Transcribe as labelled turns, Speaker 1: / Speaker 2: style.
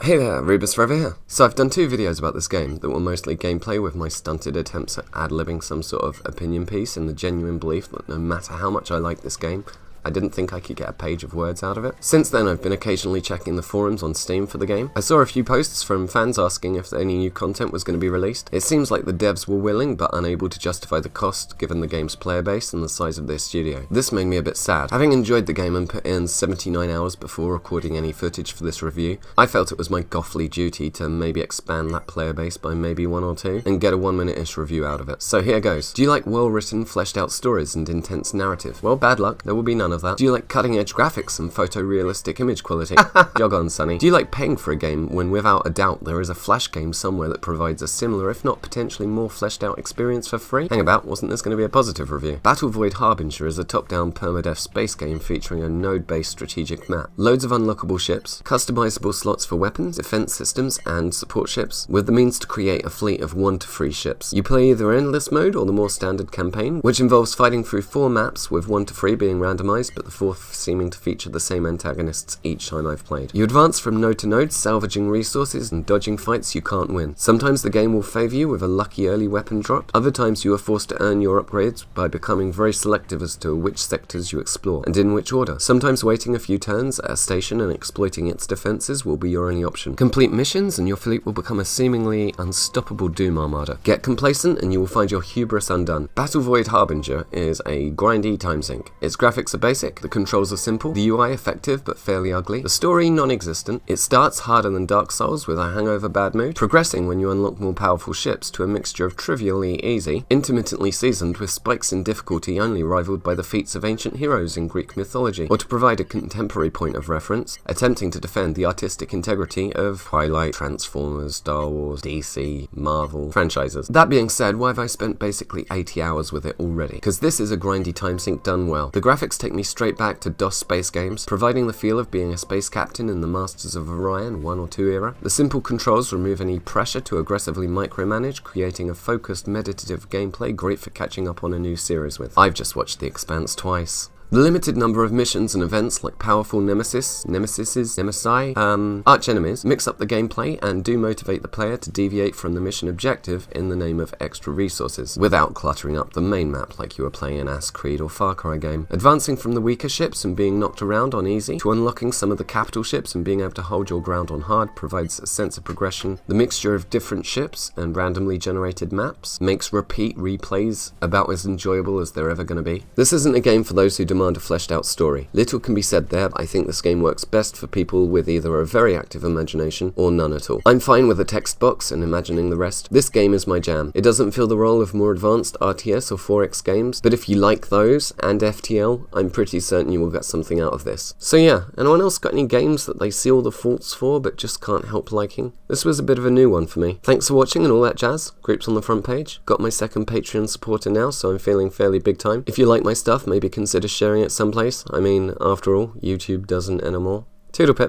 Speaker 1: Hey there, Rebus Forever here. So I've done two videos about this game that were mostly gameplay with my stunted attempts at ad-libbing some sort of opinion piece in the genuine belief that no matter how much I like this game, I didn't think I could get a page of words out of it. Since then, I've been occasionally checking the forums on Steam for the game. I saw a few posts from fans asking if any new content was going to be released. It seems like the devs were willing but unable to justify the cost given the game's player base and the size of their studio. This made me a bit sad. Having enjoyed the game and put in 79 hours before recording any footage for this review, I felt it was my gothly duty to maybe expand that player base by maybe one or two and get a 1 minute-ish review out of it. So here goes. Do you like well-written, fleshed out stories and intense narrative? Well, bad luck, there will be none of that. Do you like cutting-edge graphics and photorealistic image quality? Jog on, Sonny. Do you like paying for a game when without a doubt there is a Flash game somewhere that provides a similar, if not potentially more fleshed out experience for free? Hang about, wasn't this going to be a positive review? Battlevoid Harbinger is a top-down permadeath space game featuring a node-based strategic map, loads of unlockable ships, customizable slots for weapons, defense systems, and support ships, with the means to create a fleet of 1 to 3 ships. You play either endless mode or the more standard campaign, which involves fighting through 4 maps, with 1 to 3 being randomized, but the 4th seeming to feature the same antagonists each time I've played. You advance from node to node, salvaging resources and dodging fights you can't win. Sometimes the game will favour you with a lucky early weapon drop, other times you are forced to earn your upgrades by becoming very selective as to which sectors you explore, and in which order. Sometimes waiting a few turns at a station and exploiting its defences will be your only option. Complete missions and your fleet will become a seemingly unstoppable doom armada. Get complacent and you will find your hubris undone. Battlevoid Harbinger is a grindy time sink. Its graphics are basic, the controls are simple, the UI effective but fairly ugly, the story non-existent. It starts harder than Dark Souls with a hangover bad mood, progressing when you unlock more powerful ships to a mixture of trivially easy, intermittently seasoned with spikes in difficulty only rivaled by the feats of ancient heroes in Greek mythology, or to provide a contemporary point of reference, attempting to defend the artistic integrity of Twilight, Transformers, Star Wars, DC, Marvel franchises. That being said, why have I spent basically 80 hours with it already? Because this is a grindy time sink done well. The graphics take me straight back to DOS space games, providing the feel of being a space captain in the Masters of Orion 1 or 2 era. The simple controls remove any pressure to aggressively micromanage, creating a focused, meditative gameplay great for catching up on a new series with. I've just watched The Expanse twice. The limited number of missions and events like powerful nemesi, arch-enemies, mix up the gameplay and do motivate the player to deviate from the mission objective in the name of extra resources, without cluttering up the main map like you are playing an Assassin's Creed or Far Cry game. Advancing from the weaker ships and being knocked around on easy to unlocking some of the capital ships and being able to hold your ground on hard provides a sense of progression. The mixture of different ships and randomly generated maps makes repeat replays about as enjoyable as they're ever going to be. This isn't a game for those who demand a fleshed out story. Little can be said there, but I think this game works best for people with either a very active imagination or none at all. I'm fine with a text box and imagining the rest. This game is my jam. It doesn't fill the role of more advanced RTS or 4X games, but if you like those and FTL, I'm pretty certain you will get something out of this. So yeah, anyone else got any games that they see all the faults for but just can't help liking? This was a bit of a new one for me. Thanks for watching and all that jazz. Groups on the front page. Got my second Patreon supporter now, so I'm feeling fairly big time. If you like my stuff, maybe consider sharing it someplace. I mean, after all, YouTube doesn't anymore. Toodle pip.